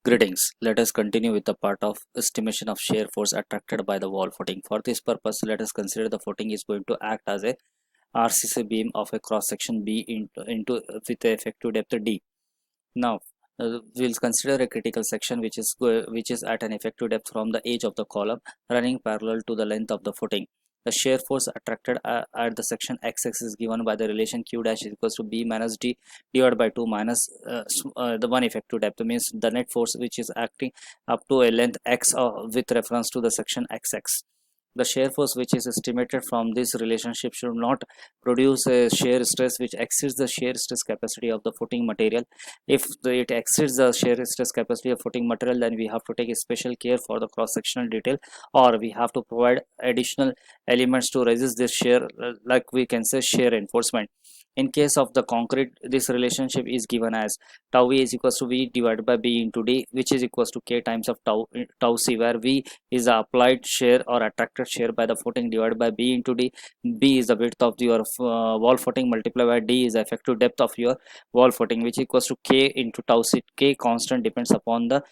Greetings. Let us continue with the part of estimation of shear force attracted by the wall footing. For this purpose, let us consider the footing is going to act as a RCC beam of a cross section B into with a effective depth D. Now, we'll consider a critical section which is at an effective depth from the edge of the column running parallel to the length of the footing. The shear force attracted at the section X is given by the relation Q dash is equals to B minus D divided by 2 minus the one effective depth, means the net force which is acting up to a length X with reference to the section XX. The shear force which is estimated from this relationship should not produce a shear stress which exceeds the shear stress capacity of the footing material. If it exceeds the shear stress capacity of footing material, then we have to take a special care for the cross sectional detail, or we have to provide additional elements to resist this shear, like we can say shear reinforcement. In case of the concrete, this relationship is given as tau V is equals to V divided by B into D, which is equals to K times of tau C, where V is the applied shear or attracted shear by the footing divided by B into D. B is the width of your wall footing multiplied by D is the effective depth of your wall footing, which equals to K into tau C. K constant depends upon the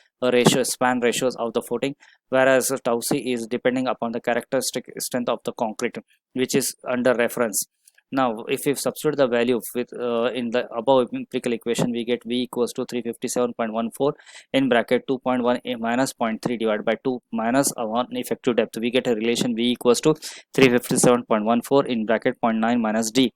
span ratios of the footing, whereas tau C is depending upon the characteristic strength of the concrete, which is under reference. Now, if you substitute the value with in the above empirical equation, we get V equals to 357.14 in bracket 2.1 minus 0.3 divided by 2 minus 1 effective depth. We get a relation V equals to 357.14 in bracket 0.9 minus D.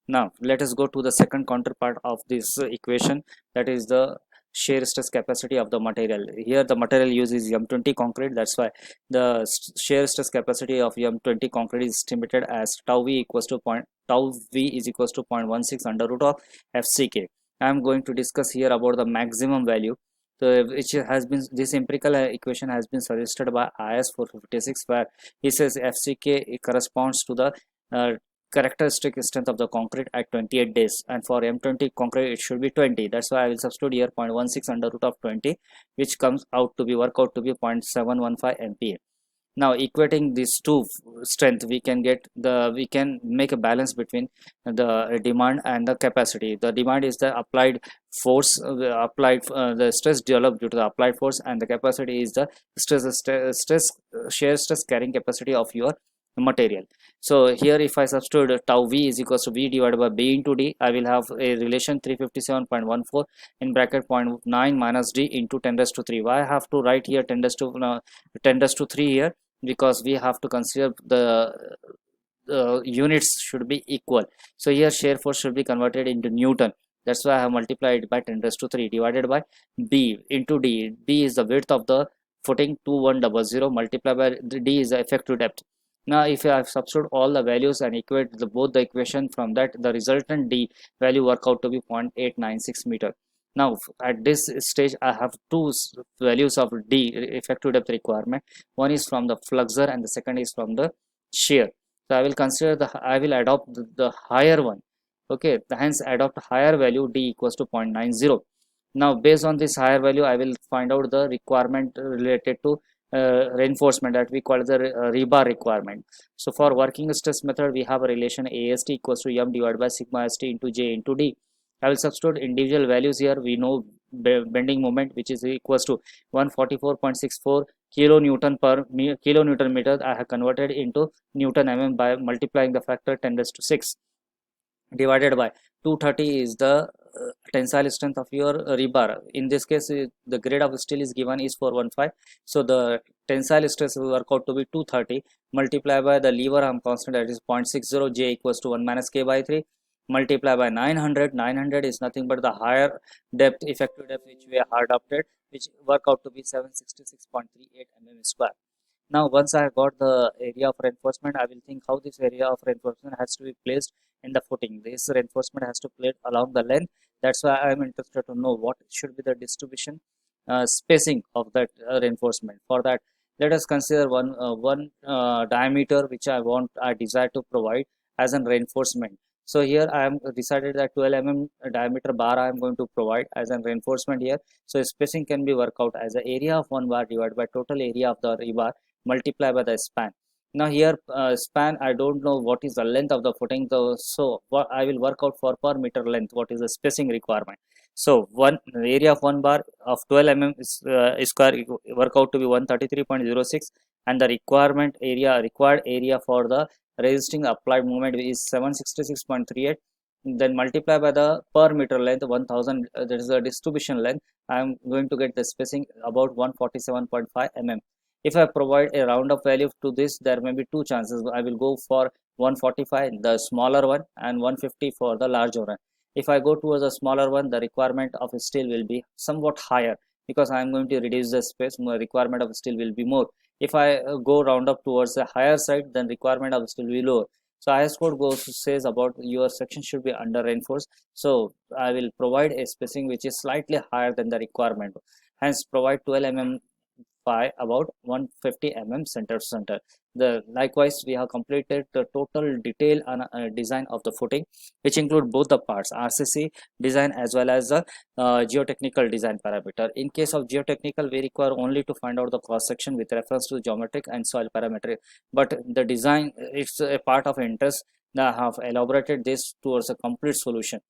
Now, let us go to the second counterpart of this equation, that is the shear stress capacity of the material. Here the material used is M20 concrete, that's why the shear stress capacity of M20 concrete is estimated as tau V equals to tau V is equals to 0.16 under root of FCK. I am going to discuss here about the maximum value, which has been, this empirical equation has been suggested by IS 456, where he says FCK corresponds to the characteristic strength of the concrete at 28 days, and for M20 concrete it should be 20. That's why I will substitute here 0.16 under root of 20, which comes out to be work out to be 0.715 MPa. Now, equating these two strength, we can make a balance between the demand and the capacity. The demand is the applied force, the stress developed due to the applied force, and the capacity is the shear stress carrying capacity of your material. So here if I substitute tau V is equals to V divided by B into D, I will have a relation 357.14 in bracket 0.9 minus D into 10 raised to 3. Why I have to write here 10 raised to 3 here? Because we have to consider the units should be equal. So here shear force should be converted into Newton. That's why I have multiplied by 10 raised to 3 divided by B into D. B is the width of the footing 2100 multiplied by D is the effective depth. Now, if I substitute all the values and equate both the equation, from that the resultant D value work out to be 0.896 meter. Now, at this stage, I have two values of D effective depth requirement. One is from the flexure and the second is from the shear. So, I will adopt the higher one. Okay, hence adopt higher value D equals to 0.90. Now, based on this higher value, I will find out the requirement related to reinforcement, that we call the rebar requirement. So for working stress method, we have a relation AST equals to M divided by sigma ST into J into D. I will substitute individual values here. We know bending moment, which is equals to 144.64 kilonewton per kilonewton meter. I have converted into Newton mm by multiplying the factor 10 raised to 6 divided by 230 is the tensile strength of your rebar. In this case, the grade of steel is given is 415. So the tensile stress will work out to be 230 multiplied by the lever arm constant, that is 0.60. J equals to 1 minus K by 3 multiplied by 900. 900 is nothing but the higher depth, effective depth, which we are adopted, which work out to be 766.38 mm square. Now, once I got the area of reinforcement, I will think how this area of reinforcement has to be placed in the footing. This reinforcement has to play along the length. That's why I am interested to know what should be the distribution spacing of that reinforcement. For that, let us consider one diameter which I desire to provide as an reinforcement. So here I am decided that 12 mm diameter bar I am going to provide as an reinforcement here. So spacing can be worked out as the area of one bar divided by total area of the rebar multiplied by the span. Now here span, I don't know what is the length of the footing, so what I will work out for per meter length what is the spacing requirement. So one area of one bar of 12 mm square work out to be 133.06, and the required area for the resisting applied moment is 766.38. Then multiply by the per meter length 1000, that is the distribution length. I am going to get the spacing about 147.5 mm. If I provide a round up value to this, there may be two chances. I will go for 145, the smaller one, and 150 for the larger one. If I go towards a smaller one, the requirement of steel will be somewhat higher, because I am going to reduce the space. My requirement of steel will be more. If I go round up towards the higher side, then requirement of steel will be lower. So IS code says about your section should be under reinforced. So I will provide a spacing which is slightly higher than the requirement. Hence provide 12 mm by about 150 mm center to center. Likewise, we have completed the total detail design of the footing, which include both the parts, RCC design as well as the geotechnical design parameter. In case of geotechnical, we require only to find out the cross section with reference to geometric and soil parameter, but the design, it's a part of interest. Now I have elaborated this towards a complete solution.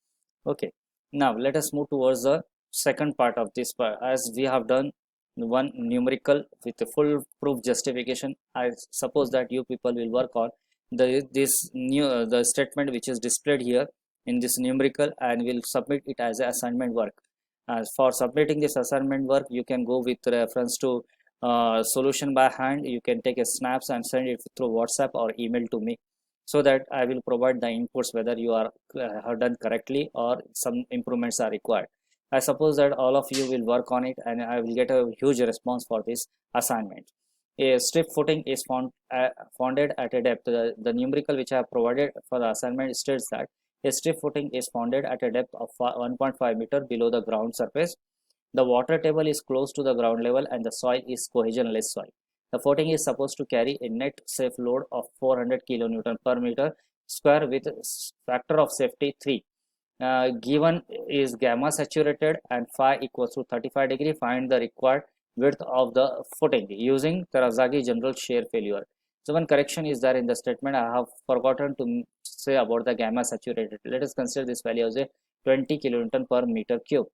Okay, now let us move towards the second part of this part. As we have done one numerical with a full proof justification, I suppose that you people will work on the statement which is displayed here in this numerical, and will submit it as an assignment work. As for submitting this assignment work, you can go with reference to solution by hand. You can take a snaps and send it through WhatsApp or email to me, so that I will provide the inputs whether you have done correctly or some improvements are required. I suppose that all of you will work on it, and I will get a huge response for this assignment. A strip footing is founded at a depth. The numerical which I have provided for the assignment states that a strip footing is founded at a depth of 1.5 meter below the ground surface. The water table is close to the ground level and the soil is cohesionless soil. The footing is supposed to carry a net safe load of 400 kilonewton per meter square with factor of safety 3. Given is gamma saturated and phi equals to 35 degree. Find the required width of the footing using Terazaghi general shear failure. So one correction is there in the statement. I have forgotten to say about the gamma saturated. Let us consider this value as a 20 kilonewton per meter cube.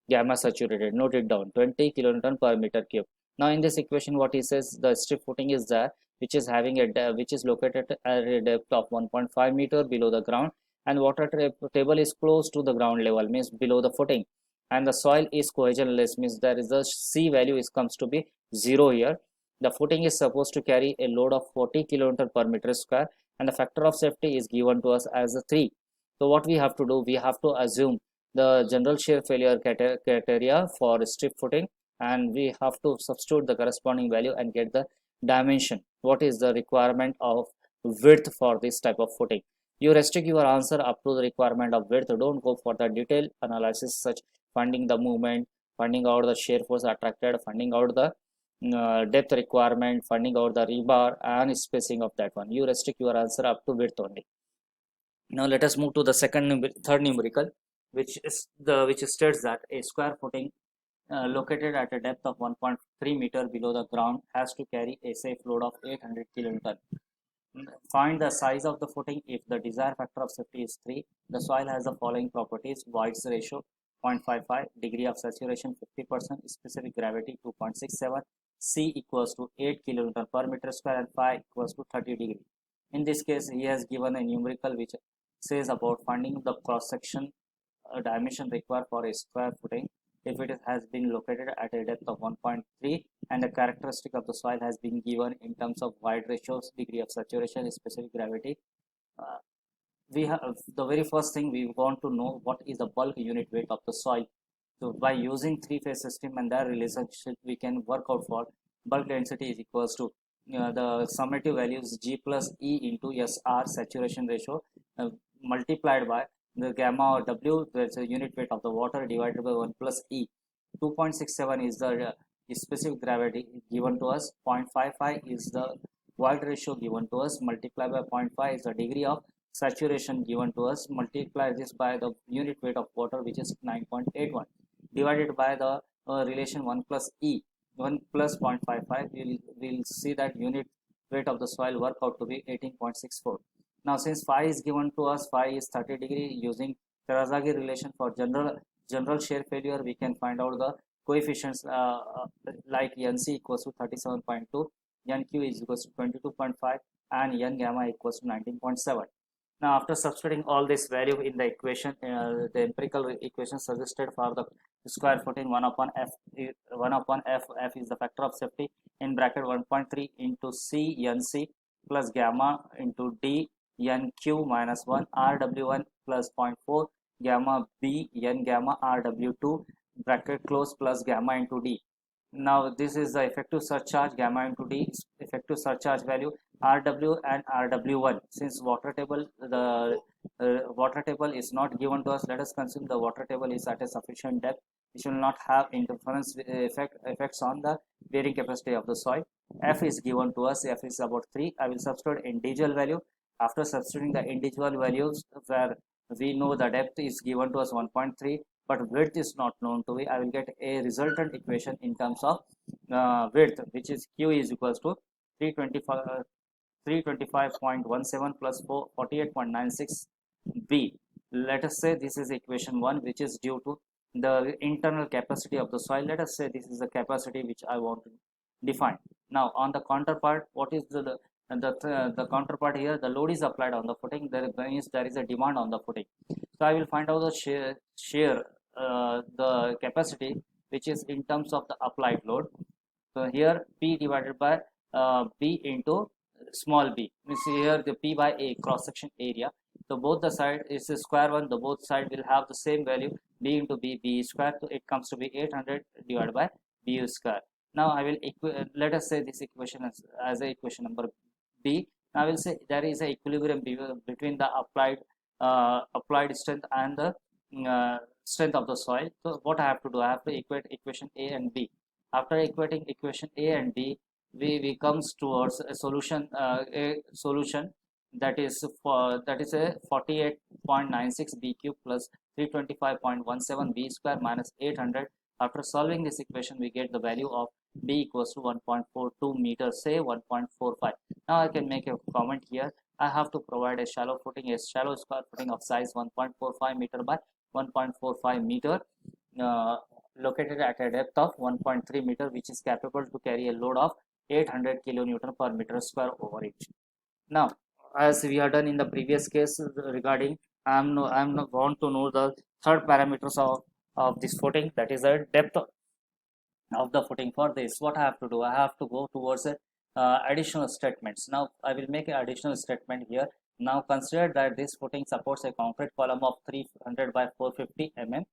Gamma saturated, note it down, 20 kilonewton per meter cube. Now in this equation, what he says, the strip footing is there, which is having which is located at a depth of 1.5 meter below the ground, and water table is close to the ground level, means below the footing, and the soil is cohesionless, means there is a C value is comes to be 0 here. The footing is supposed to carry a load of 40 kilonewton per meter square, and the factor of safety is given to us as a 3. So what we have to do, we have to assume the general shear failure criteria for strip footing, and we have to substitute the corresponding value and get the dimension. What is the requirement of width for this type of footing? You restrict your answer up to the requirement of width. Don't go for the detailed analysis such finding the movement, finding out the shear force attracted, finding out the depth requirement, finding out the rebar and spacing of that one. You restrict your answer up to width only. Now let us move to the third numerical, which states that a square footing located at a depth of 1.3 meter below the ground has to carry a safe load of 800 kilonewton. Find the size of the footing if the desired factor of safety is 3. The soil has the following properties: voids ratio 0.55, degree of saturation 50%, specific gravity 2.67, C equals to 8 kilonewton per meter square, and phi equals to 30 degree. In this case, he has given a numerical which says about finding the cross section dimension required for a square footing if it has been located at a depth of 1.3, and the characteristic of the soil has been given in terms of void ratios, degree of saturation, specific gravity. We have the very first thing we want to know what is the bulk unit weight of the soil. So by using three-phase system and that relationship, we can work out for bulk density is equals to the summative values G plus E into SR saturation ratio multiplied by the gamma or W, that's a unit weight of the water, divided by 1 plus E. 2.67 is the specific gravity given to us, 0.55 is the void ratio given to us, multiplied by 0.5 is the degree of saturation given to us, multiply this by the unit weight of water, which is 9.81, divided by the relation 1 plus E, 1 plus 0.55, we'll see that unit weight of the soil work out to be 18.64. Now since phi is given to us, phi is 30 degree, using Terazaghi relation for general general shear failure, we can find out the coefficients like NC equals to 37.2, NQ is equals to 22.5, and N gamma equals to 19.7. Now, after substituting all this value in the equation, the empirical equation suggested for the square footing 1 upon f, 1 upon f is the factor of safety in bracket 1.3 into C NC plus gamma into D NQ minus 1 RW1 plus 0.4 gamma B N gamma RW2 bracket close plus gamma into D. Now this is the effective surcharge gamma into D, effective surcharge value RW and RW1. Since water table, the water table is not given to us, let us consider the water table is at a sufficient depth, which will not have interference effects on the bearing capacity of the soil. F is given to us, F is about 3. I will substitute individual value. After substituting the individual values, where we know the depth is given to us 1.3, but width is not known to me, I will get a resultant equation in terms of width, which is Q is equals to 325.17 plus 48.96 B. Let us say this is equation 1, which is due to the internal capacity of the soil. Let us say this is the capacity which I want to define. Now on the counterpart, what is the counterpart here? The load is applied on the footing. There is a demand on the footing. So I will find out the shear the capacity, which is in terms of the applied load. So here P divided by B into small b. You see here the P by A cross section area. So both the side is a square one. The both side will have the same value, B into B square. So it comes to be 800 divided by B square. Now I will let us say this equation as a equation number B. Now I will say there is a equilibrium between the applied strength and the strength of the soil. So what I have to do, I have to equate equation A and B. After equating equation A and B, we comes towards a solution that is a 48.96 B cube plus 325.17 B square minus 800. After solving this equation, we get the value of B equals to 1.42 meters, say 1.45. Now I can make a comment here. I have to provide a shallow square footing of size 1.45 meter by 1.45 meter, located at a depth of 1.3 meter, which is capable to carry a load of 800 kilonewton per meter square over inch. Now, as we have done in the previous case regarding, I'm not want to know the third parameters of this footing, that is the depth of the footing. For this, what I have to do, I have to go towards a additional statements. Now I will make an additional statement here. Now consider that this footing supports a concrete column of 300 by 450 mm.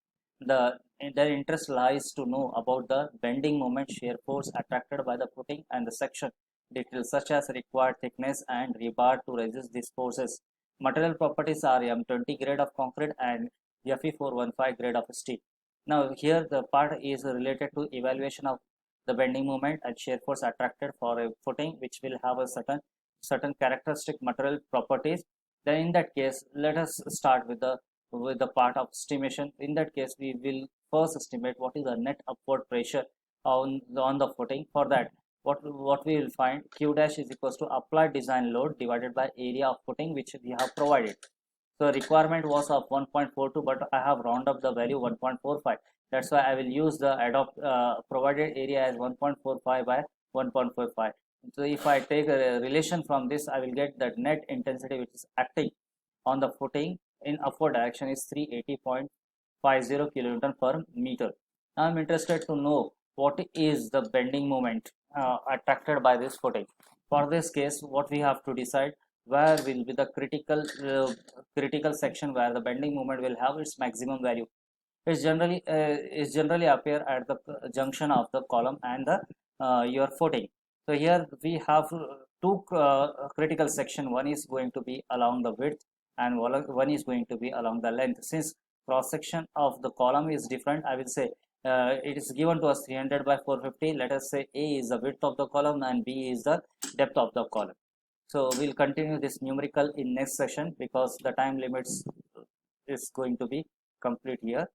Their interest lies to know about the bending moment shear force attracted by the footing and the section details such as required thickness and rebar to resist these forces. Material properties are M20 grade of concrete and Fe415 grade of steel. Now here the part is related to evaluation of the bending moment and shear force attracted for a footing, which will have a certain characteristic material properties. Then in that case, let us start with the part of estimation. In that case, we will first estimate what is the net upward pressure on the footing. For that, what we will find, Q dash is equals to applied design load divided by area of footing which we have provided. So requirement was of 1.42, but I have round up the value 1.45. That's why I will use the provided area as 1.45 by 1.45. So if I take a relation from this, I will get that net intensity which is acting on the footing in upward direction is 380.50 kilonewton per meter. Now I'm interested to know what is the bending moment attracted by this footing. For this case, what we have to decide, where will be the critical section where the bending moment will have its maximum value. It's generally appear at the junction of the column and the your footing. So here we have two critical section. One is going to be along the width and one is going to be along the length. Since cross section of the column is different, I will say it is given to us 300 by 450. Let us say A is the width of the column and B is the depth of the column. So we'll continue this numerical in next session because the time limits is going to be complete here.